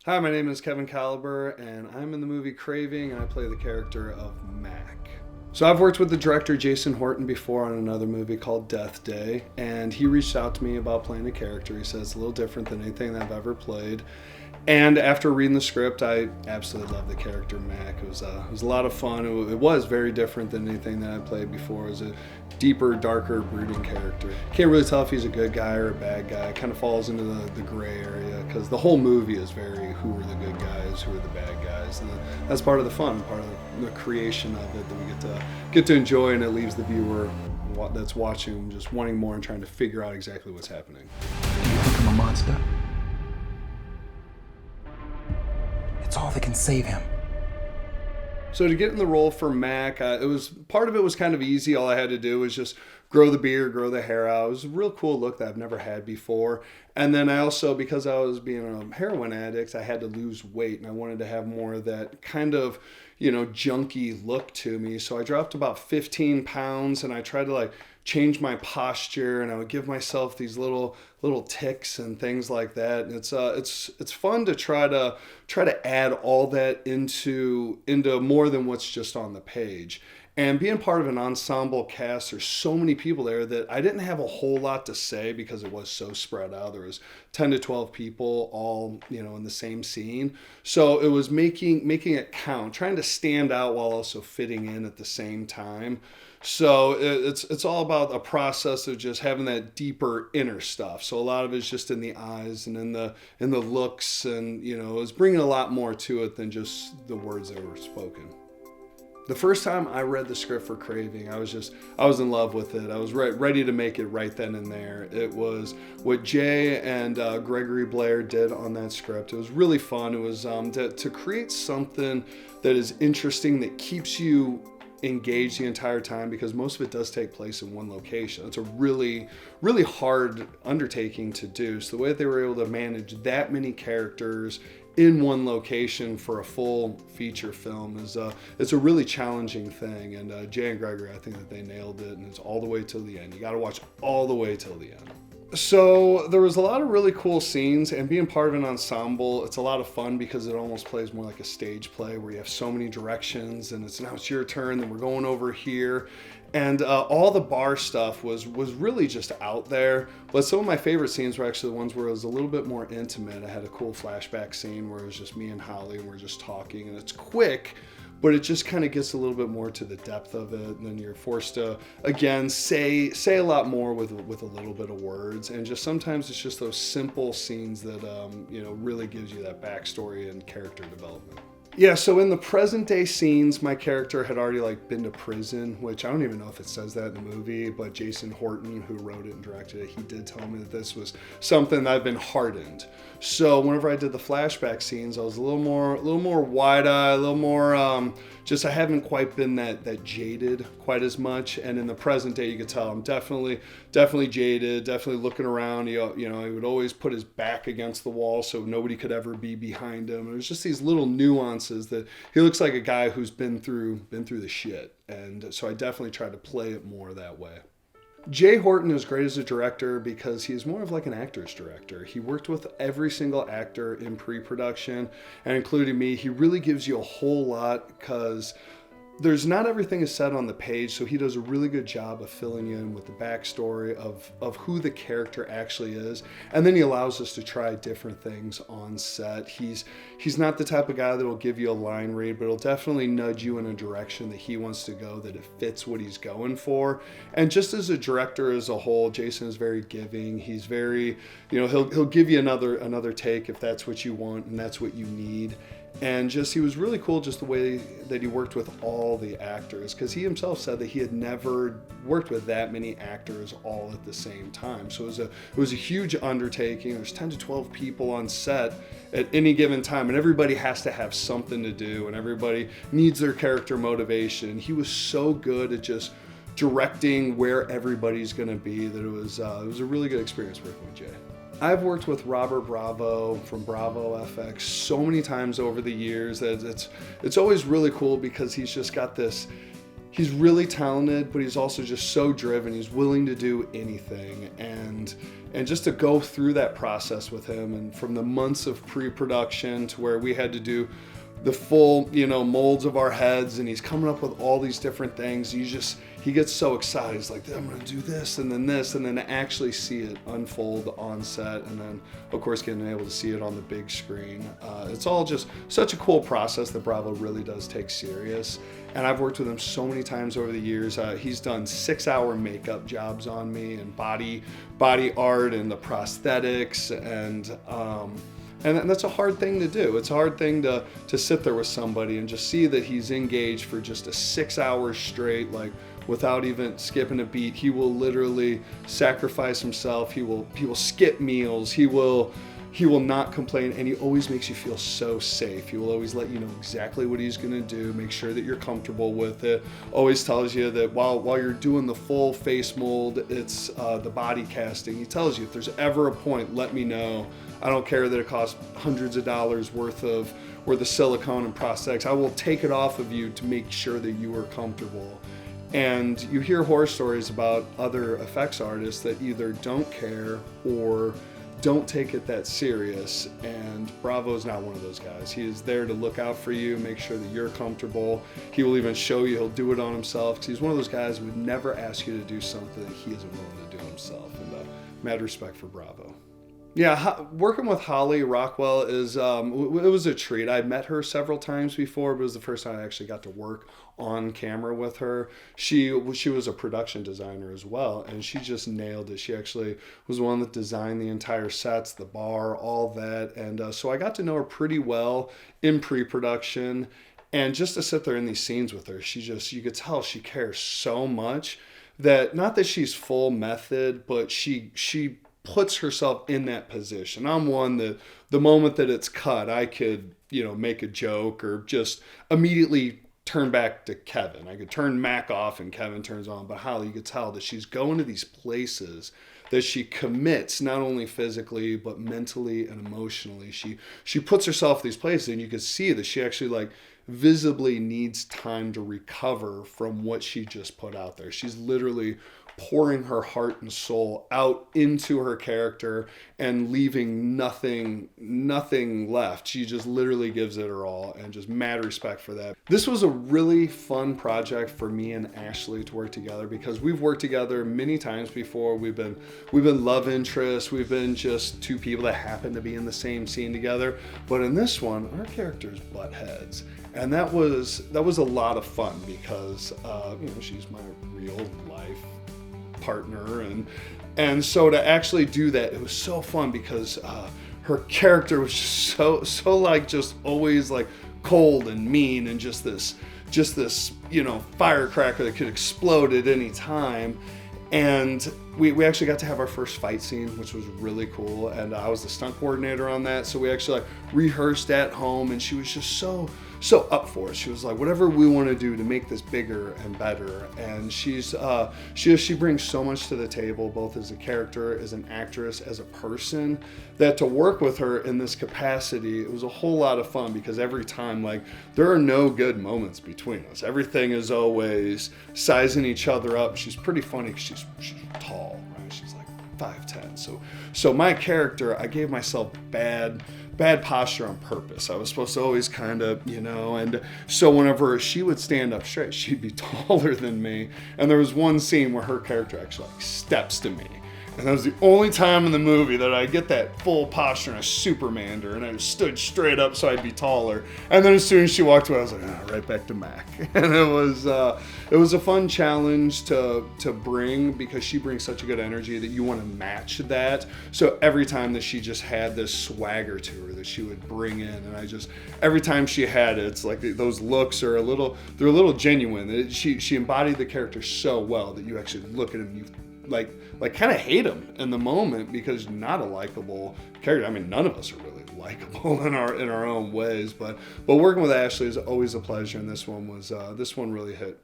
Hi, my name is Kevin Caliber, and I'm in the movie Craving, and I play the character of Mac. So I've worked with the director Jason Horton before on another movie called Death Day, and he reached out to me about playing a character. He says it's a little different than anything that I've ever played. And after reading the script, I absolutely loved the character Mac. It was a lot of fun. It was very different than anything that I played before. It was a deeper, darker, brooding character. Can't really tell if he's a good guy or a bad guy. It kind of falls into the gray area because the whole movie is very who are the good guys, who are the bad guys, and that's part of the fun, part of the creation of it that we get to enjoy, and it leaves the viewer that's watching just wanting more and trying to figure out exactly what's happening. Do you think I'm a monster? It's all that can save him. So to get in the role for Mac, part of it was kind of easy. All I had to do was just grow the beard, grow the hair out. It was a real cool look that I've never had before. And then I also, because I was being a heroin addict, I had to lose weight, and I wanted to have more of that kind of, junky look to me. So I dropped about 15 pounds, and I tried to change my posture, and I would give myself these little tics and things like that. And it's fun to try to add all that into more than what's just on the page. And being part of an ensemble cast, there's so many people there that I didn't have a whole lot to say because it was so spread out. There was 10 to 12 people all, in the same scene. So it was making it count, trying to stand out while also fitting in at the same time. So it's all about a process of just having that deeper inner stuff. So a lot of it's just in the eyes and in the looks, and it's bringing a lot more to it than just the words that were spoken. The first time I read the script for Craving, I was in love with it. I was ready to make it right then and there. It was what Jay and Gregory Blair did on that script. It was really fun. It was to create something that is interesting, that keeps you engaged the entire time, because most of it does take place in one location. It's a really, really hard undertaking to do. So the way that they were able to manage that many characters in one location for a full feature film it's a really challenging thing. And Jay and Gregory, I think that they nailed it, and it's all the way till the end. You got to watch all the way till the end. So there was a lot of really cool scenes, and being part of an ensemble, it's a lot of fun because it almost plays more like a stage play where you have so many directions, and now it's your turn, then we're going over here. And all the bar stuff was really just out there. But some of my favorite scenes were actually the ones where it was a little bit more intimate. I had a cool flashback scene where it was just me and Holly, and we're just talking, and it's quick, but it just kind of gets a little bit more to the depth of it, and then you're forced to, again, say a lot more with a little bit of words. And just sometimes it's just those simple scenes that really gives you that backstory and character development. Yeah, so in the present day scenes, my character had already been to prison, which I don't even know if it says that in the movie, but Jason Horton, who wrote it and directed it, he did tell me that this was something that I've been hardened. So whenever I did the flashback scenes, I was a little more wide-eyed, a little more I haven't quite been that jaded quite as much. And in the present day, you could tell I'm definitely jaded, definitely looking around. He would always put his back against the wall so nobody could ever be behind him. It was just these little nuances that he looks like a guy who's been through the shit. And so I definitely tried to play it more that way. Jay Horton is great as a director because he's more of an actor's director. He worked with every single actor in pre-production, and including me. He really gives you a whole lot because there's not everything is said on the page, so he does a really good job of filling you in with the backstory of who the character actually is. And then he allows us to try different things on set. He's not the type of guy that will give you a line read, but he'll definitely nudge you in a direction that he wants to go, that it fits what he's going for. And just as a director as a whole, Jason is very giving. He's very, he'll give you another take if that's what you want and that's what you need. And he was really cool just the way that he worked with all the actors, because he himself said that he had never worked with that many actors all at the same time. So it was a huge undertaking. There's 10 to 12 people on set at any given time, and everybody has to have something to do, and everybody needs their character motivation. He was so good at just directing where everybody's going to be that it was a really good experience working with Jay. I've worked with Robert Bravo from Bravo FX so many times over the years that it's always really cool because he's just got this he's really talented, but he's also just so driven. He's willing to do anything, and just to go through that process with him, and from the months of pre-production to where we had to do the full, molds of our heads, and he's coming up with all these different things. He gets so excited. He's like, I'm going to do this, and then to actually see it unfold on set, and then, of course, getting able to see it on the big screen. It's all just such a cool process that Bravo really does take serious. And I've worked with him so many times over the years. He's done 6-hour makeup jobs on me, and body art, and the prosthetics, and that's a hard thing to do. It's a hard thing to sit there with somebody and just see that he's engaged for just a 6 hours straight, like without even skipping a beat. He will literally sacrifice himself. He will skip meals. He will not complain, and he always makes you feel so safe. He will always let you know exactly what he's going to do, make sure that you're comfortable with it. Always tells you that while you're doing the full face mold, it's the body casting. He tells you, if there's ever a point, let me know. I don't care that it costs hundreds of dollars worth of silicone and prosthetics. I will take it off of you to make sure that you are comfortable. And you hear horror stories about other effects artists that either don't care or don't take it that serious, and Bravo's not one of those guys. He is there to look out for you, make sure that you're comfortable. He will even show you, he'll do it on himself, because he's one of those guys who would never ask you to do something that he isn't willing to do himself, and mad respect for Bravo. Yeah, working with Holly Rockwell it was a treat. I met her several times before, but it was the first time I actually got to work on camera with her. She was a production designer as well, and she just nailed it. She actually was the one that designed the entire sets, the bar, all that, and so I got to know her pretty well in pre-production, and just to sit there in these scenes with her, you could tell she cares so much that, not that she's full method, but she puts herself in that position. I'm one that the moment that it's cut, I could, make a joke or just immediately turn back to Kevin. I could turn Mac off and Kevin turns on. But Holly, you could tell that she's going to these places that she commits, not only physically, but mentally and emotionally. She puts herself in these places, and you could see that she actually visibly needs time to recover from what she just put out there. She's literally pouring her heart and soul out into her character and leaving nothing left. She just literally gives it her all, and just mad respect for that. This was a really fun project for me and Ashley to work together, because we've worked together many times before. We've been love interests. We've been just two people that happen to be in the same scene together. But in this one, our characters butt heads. And that was a lot of fun, because she's my real life partner, and so to actually do that, it was so fun, because her character was just so just always cold and mean, and just this firecracker that could explode at any time. And we actually got to have our first fight scene, which was really cool, and I was the stunt coordinator on that, so we actually rehearsed at home, and she was just so up for it. She was like, whatever we want to do to make this bigger and better. And she brings so much to the table, both as a character, as an actress, as a person, that to work with her in this capacity, it was a whole lot of fun, because every time, there are no good moments between us. Everything is always sizing each other up. She's pretty funny because she's tall, right? She's 5'10". So my character, I gave myself bad posture on purpose. I was supposed to always kind of, and so whenever she would stand up straight, she'd be taller than me. And there was one scene where her character actually steps to me. And that was the only time in the movie that I get that full posture and a Supermander, and I stood straight up so I'd be taller. And then as soon as she walked away, I was like, right back to Mac. And it was a fun challenge to bring, because she brings such a good energy that you want to match that. So every time that she just had this swagger to her that she would bring in, and every time she had it, it's like those looks are a little genuine. She embodied the character so well that you actually look at him, you kind of hate him in the moment, because not a likable character. I mean, none of us are really likable in our own ways, but working with Ashley is always a pleasure, and this one really hit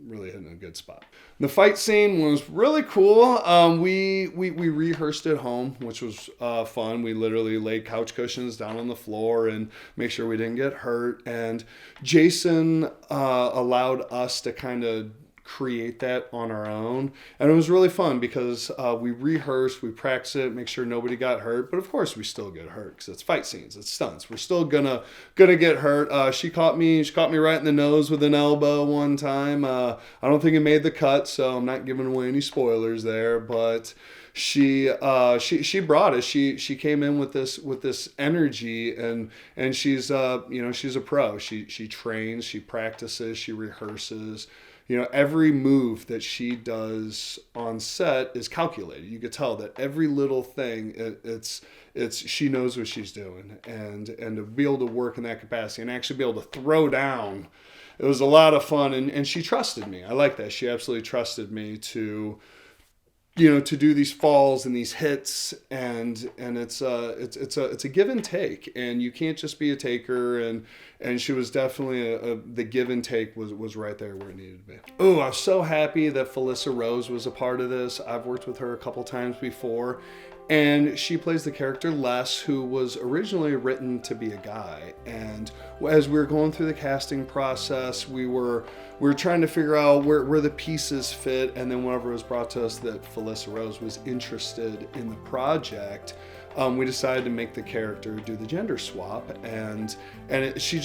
really hitting a good spot. The fight scene was really cool. We rehearsed at home, which was fun. We literally laid couch cushions down on the floor and make sure we didn't get hurt. And Jason allowed us to kind of create that on our own, and it was really fun because we rehearsed, we practiced it, make sure nobody got hurt, but of course we still get hurt because it's fight scenes, it's stunts, we're still gonna get hurt. She caught me right in the nose with an elbow one time. I don't think it made the cut, so I'm not giving away any spoilers there, but she brought it. She came in with this energy, and she's she's a pro. She trains, she practices, she rehearses. Every move that she does on set is calculated. You could tell that every little thing, it's she knows what she's doing, and to be able to work in that capacity and actually be able to throw down, it was a lot of fun, and she trusted me. I like that. She absolutely trusted me to do these falls and these hits, and it's a give and take, and you can't just be a taker, and she was definitely the give and take was right there where it needed to be. Oh, I was so happy that Felissa Rose was a part of this. I've worked with her a couple times before, and she plays the character Les, who was originally written to be a guy. And as we were going through the casting process, we were trying to figure out where the pieces fit. And then whenever it was brought to us that Felissa Rose was interested in the project, we decided to make the character do the gender swap, and she's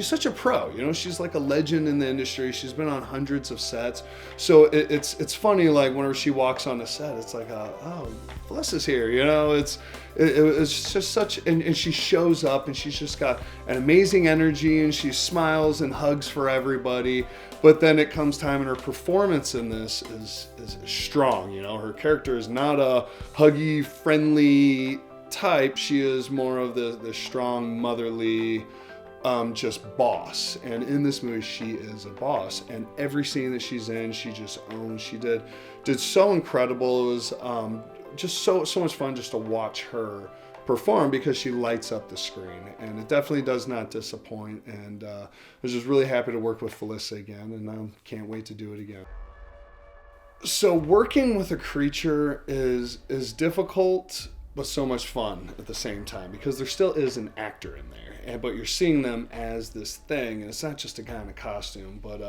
such a pro. She's like a legend in the industry. She's been on hundreds of sets, so it's funny, like whenever she walks on the set, it's like oh, Felissa's here. It's just such, and she shows up, and she's just got an amazing energy, and she smiles and hugs for everybody. But then it comes time, and her performance in this is strong. Her character is not a huggy, friendly type. She is more of the strong, motherly, just boss. And in this movie, she is a boss. And every scene that she's in, she just owns. She did so incredible. It was just so much fun just to watch her perform, because she lights up the screen, and it definitely does not disappoint. And I was just really happy to work with Felissa again, and I can't wait to do it again. So working with a creature is difficult, but so much fun at the same time, because there still is an actor in there, but you're seeing them as this thing, and it's not just a guy in a costume, but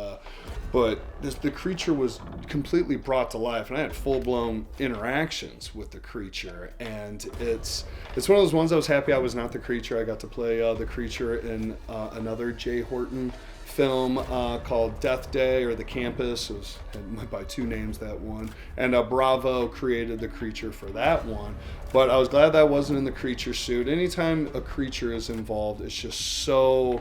the creature was completely brought to life, and I had full-blown interactions with the creature, and it's one of those ones I was happy I was not the creature. I got to play the creature in another J. Horton film called Death Day, or The Campus. It went by two names, that one, and Bravo created the creature for that one. But I was glad that wasn't in the creature suit. Anytime a creature is involved, it's just so,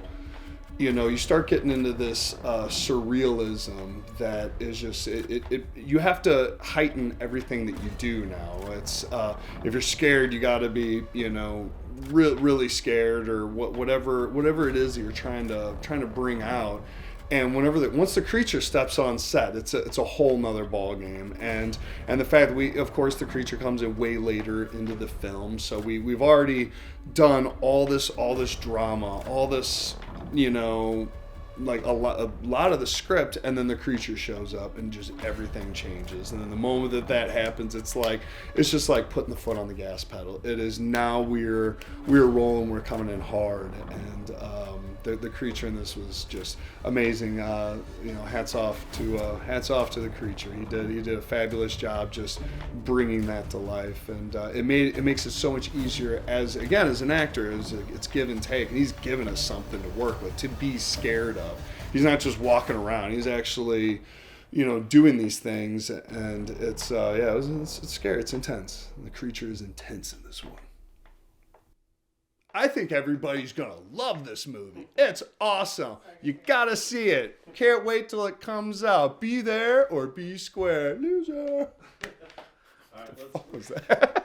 you start getting into this surrealism that is just, you have to heighten everything that you do now. It's if you're scared, you got to be, really scared, or whatever it is that you're trying to bring out. And once the creature steps on set, it's a whole nother ball game. And the fact that of course the creature comes in way later into the film, so we've already done all this drama, all this, like a lot of the script, and then the creature shows up and just everything changes. And then the moment that happens, it's just like putting the foot on the gas pedal. It is now we're rolling, we're coming in hard, and the creature in this was just amazing. Hats off to the creature. He did a fabulous job just bringing that to life, and it makes it so much easier as an actor. It's give and take, and he's given us something to work with, to be scared of. He's not just walking around. He's actually, doing these things, and it's scary. It's intense. The creature is intense in this one. I think everybody's gonna love this movie. It's awesome. You gotta see it. Can't wait till it comes out. Be there or be square, loser. All right, what was that?